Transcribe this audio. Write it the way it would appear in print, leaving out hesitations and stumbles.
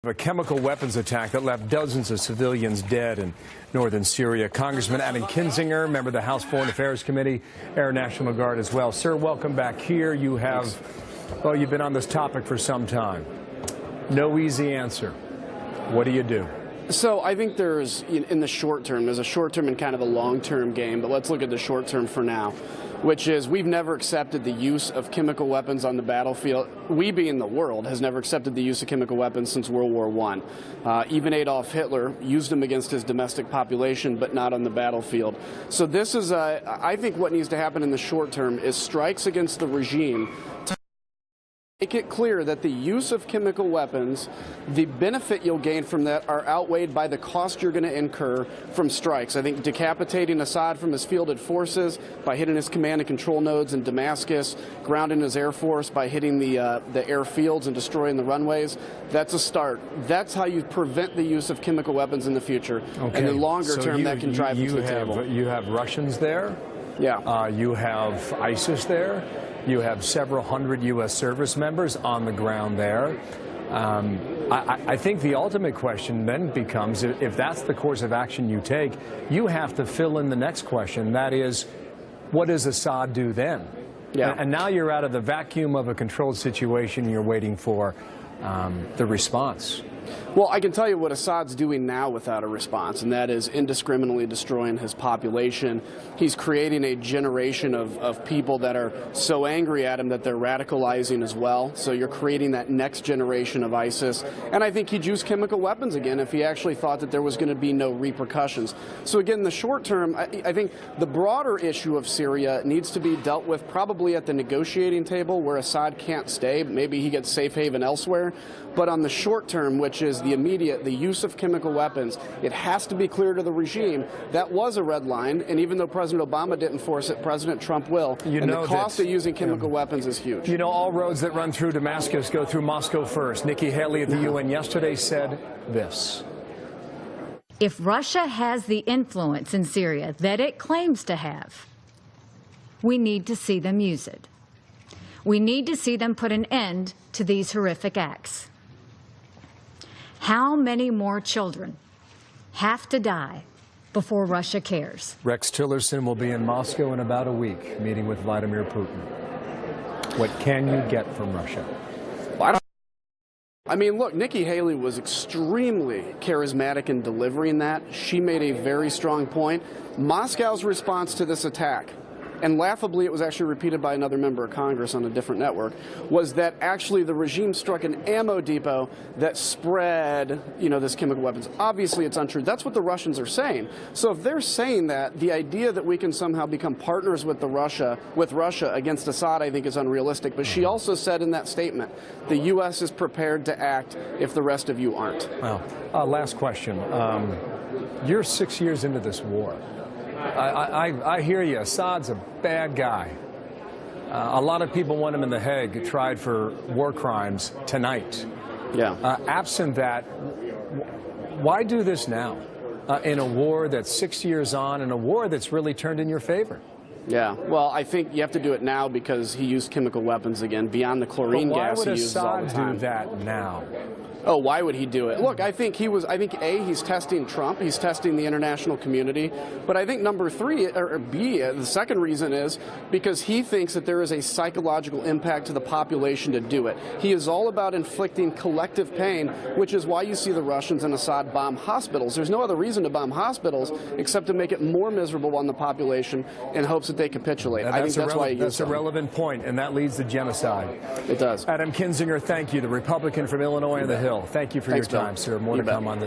A chemical weapons attack that left dozens of civilians dead in northern Syria. Congressman Kinzinger, member of the House Foreign Affairs Committee, Air National Guard as well. Sir, welcome back here. You have, well, you've been on this topic for some time. No easy answer. What do you do? So I think there's, in the short term, there's a short term and kind of a long term game, but let's look at the short term for now, which is we've never accepted the use of chemical weapons on the battlefield. We, being the world, has never accepted the use of chemical weapons since World War I. Even Adolf Hitler used them against his domestic population, but not on the battlefield. So this is, I think what needs to happen in the short term is strikes against the regime to make it clear that the use of chemical weapons, the benefit you'll gain from that are outweighed by the cost you're going to incur from strikes. I think decapitating Assad from his fielded forces by hitting his command and control nodes in Damascus, grounding his air force by hitting the airfields and destroying the runways, that's a start. That's how you prevent the use of chemical weapons in the future. Okay. And in the longer term, that can drive them to the table. You have Russians there. Yeah. You have ISIS there. You have several hundred U.S. service members on the ground there. I think the ultimate question then becomes, if that's the course of action you take, you have to fill in the next question. That is, what does Assad do then? Yeah. And now you're out of the vacuum of a controlled situation. And you're waiting for the response. Well, I can tell you what Assad's doing now without a response, and that is indiscriminately destroying his population. He's creating a generation of people that are so angry at him that they're radicalizing as well. So you're creating that next generation of ISIS. And I think he'd use chemical weapons again if he actually thought that there was going to be no repercussions. So again, in the short term, I think the broader issue of Syria needs to be dealt with probably at the negotiating table where Assad can't stay. Maybe he gets safe haven elsewhere. But on the short term, which is the immediate, the use of chemical weapons, it has to be clear to the regime that was a red line, and even though President Obama didn't force it, President Trump will. And the cost of using chemical weapons is huge. You know, all roads that run through Damascus go through Moscow first. Nikki Haley at the UN yesterday said this. If Russia has the influence in Syria that it claims to have, we need to see them use it. We need to see them put an end to these horrific acts. How many more children have to die before Russia cares? Rex Tillerson will be in Moscow in about a week, meeting with Vladimir Putin. What can you get from Russia? I mean, look, Nikki Haley was extremely charismatic in delivering that. She made a very strong point. Moscow's response to this attack, and laughably it was actually repeated by another member of Congress on a different network, was that actually the regime struck an ammo depot that spread, this chemical weapons. Obviously it's untrue. That's what the Russians are saying. So if they're saying that, the idea that we can somehow become partners with Russia against Assad, I think is unrealistic. But she also said in that statement, the U.S. is prepared to act if the rest of you aren't. Well, last question. You're 6 years into this war. I hear you. Assad's a bad guy. A lot of people want him in The Hague, tried for war crimes tonight. Yeah. Absent that, why do this now in a war that's 6 years on, in a war that's really turned in your favor? Yeah, well, I think you have to do it now because he used chemical weapons again, beyond the chlorine gas he uses all the time. Why would Assad do that now? Oh, why would he do it? Look, I think A, he's testing Trump, he's testing the international community, but I think number three, or B, the second reason is because he thinks that there is a psychological impact to the population to do it. He is all about inflicting collective pain, which is why you see the Russians and Assad bomb hospitals. There's no other reason to bomb hospitals except to make it more miserable on the population in hopes that they capitulate. I think that's why he uses them. That's a relevant point, and that leads to genocide. It does. Kinzinger, thank you, the Republican from Illinois on the Hill. Thank you for your time, sir. More to come on this.